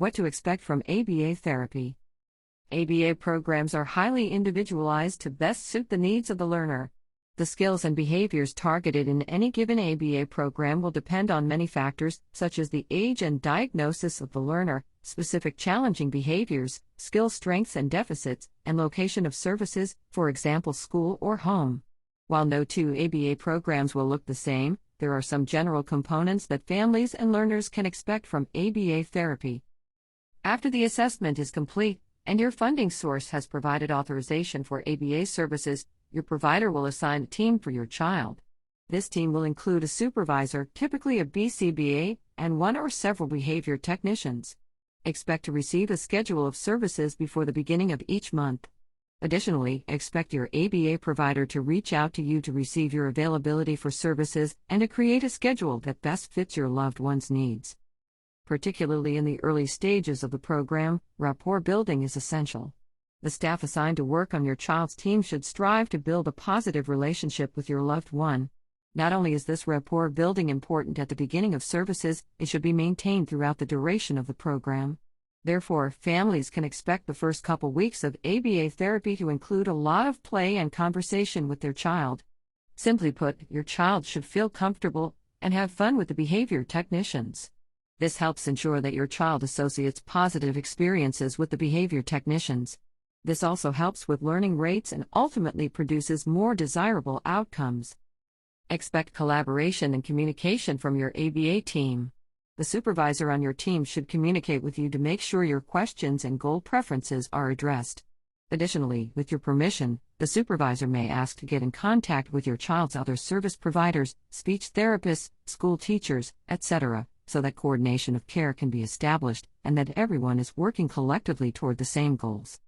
What to expect from ABA therapy. ABA programs are highly individualized to best suit the needs of the learner. The skills and behaviors targeted in any given ABA program will depend on many factors, such as the age and diagnosis of the learner, specific challenging behaviors, skill strengths and deficits, and location of services, for example, school or home. While no two ABA programs will look the same, there are some general components that families and learners can expect from ABA therapy. After the assessment is complete, and your funding source has provided authorization for ABA services, your provider will assign a team for your child. This team will include a supervisor, typically a BCBA, and one or several behavior technicians. Expect to receive a schedule of services before the beginning of each month. Additionally, expect your ABA provider to reach out to you to receive your availability for services and to create a schedule that best fits your loved one's needs. Particularly in the early stages of the program, rapport building is essential. The staff assigned to work on your child's team should strive to build a positive relationship with your loved one. Not only is this rapport building important at the beginning of services, it should be maintained throughout the duration of the program. Therefore, families can expect the first couple weeks of ABA therapy to include a lot of play and conversation with their child. Simply put, your child should feel comfortable and have fun with the behavior technicians. This helps ensure that your child associates positive experiences with the behavior technicians. This also helps with learning rates and ultimately produces more desirable outcomes. Expect collaboration and communication from your ABA team. The supervisor on your team should communicate with you to make sure your questions and goal preferences are addressed. Additionally, with your permission, the supervisor may ask to get in contact with your child's other service providers, speech therapists, school teachers, etc., so that coordination of care can be established and that everyone is working collectively toward the same goals.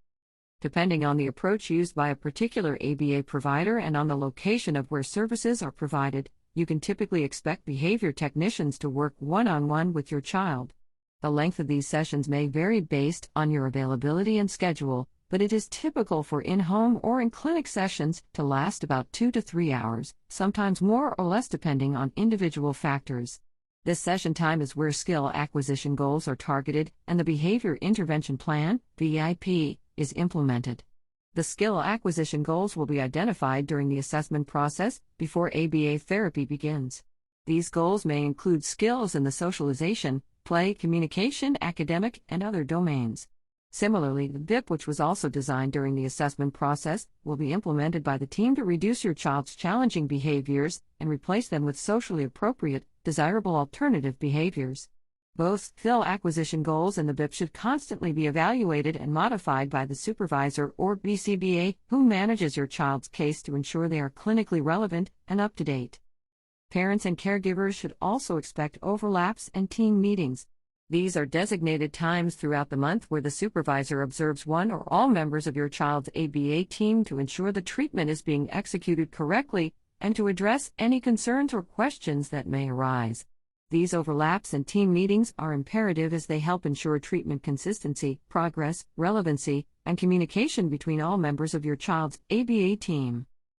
Depending on the approach used by a particular ABA provider and on the location of where services are provided, you can typically expect behavior technicians to work one-on-one with your child. The length of these sessions may vary based on your availability and schedule, but it is typical for in-home or in-clinic sessions to last about 2 to 3 hours, sometimes more or less depending on individual factors. This session time is where skill acquisition goals are targeted and the Behavior Intervention Plan, BIP, is implemented. The skill acquisition goals will be identified during the assessment process before ABA therapy begins. These goals may include skills in the socialization, play, communication, academic, and other domains. Similarly, the BIP, which was also designed during the assessment process, will be implemented by the team to reduce your child's challenging behaviors and replace them with socially appropriate, desirable alternative behaviors. Both skill acquisition goals and the BIP should constantly be evaluated and modified by the supervisor or BCBA who manages your child's case to ensure they are clinically relevant and up to date. Parents and caregivers should also expect overlaps and team meetings. These are designated times throughout the month where the supervisor observes one or all members of your child's ABA team to ensure the treatment is being executed correctly and to address any concerns or questions that may arise. These overlaps and team meetings are imperative as they help ensure treatment consistency, progress, relevancy, and communication between all members of your child's ABA team.